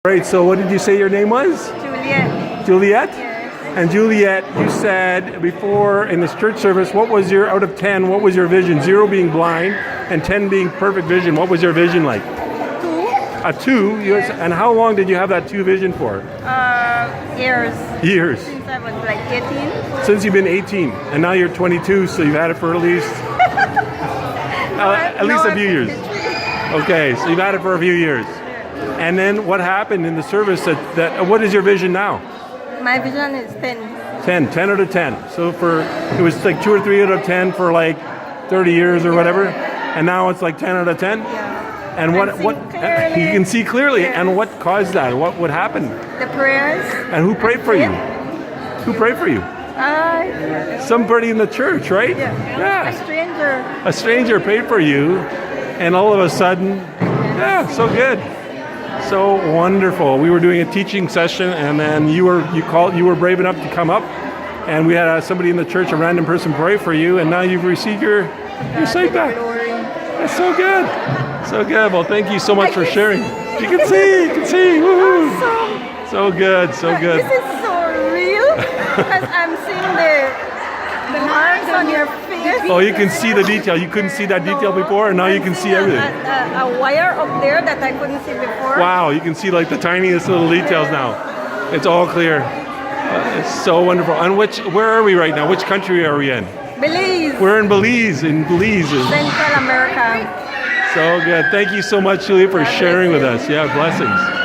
Right, so what did you say your name was? Juliet. Juliet? Yes. And Juliet, you said before in this church service, what was your, out of 10, what was your vision? 0 being blind and 10 being perfect vision. What was your vision like? 2. A 2? Yes. And how long did you have that 2 vision for? Years. Years. Since I was like 18. Since you've been 18. And now you're 22, so you've had it for at least at least a few years. Okay, so you've had it for a few years. And then what happened in the service that what is your vision now? My vision is 10. 10 out of 10. So it was like 2 or 3 out of 10 for like 30 years or whatever. And now it's like 10 out of 10? Yeah. And what clearly. you can see clearly. Yes. And what caused that? What happened? The prayers. And who prayed for you? Who prayed for you? Somebody in the church, right? Yeah. A stranger. A stranger prayed for you, and all of a sudden, yeah, so good. So wonderful. We were doing a teaching session, and then you were brave enough to come up, and we had somebody in the church, a random person, pray for you, and now you've received your sight back. That's so good. So good. Well, thank you so much for sharing. You can see. Woohoo! So good. This is so real because I'm seeing the marks on your face. Oh, you can see the detail. You couldn't see that detail before, and now you can see everything. A wire up there that I couldn't see before. Wow, you can see like the tiniest little details now. It's all clear. It's so wonderful. And where are we right now? Which country are we in? Belize. We're in Belize. Central America. So good. Thank you so much, Juliet, for sharing with us. Yeah, blessings.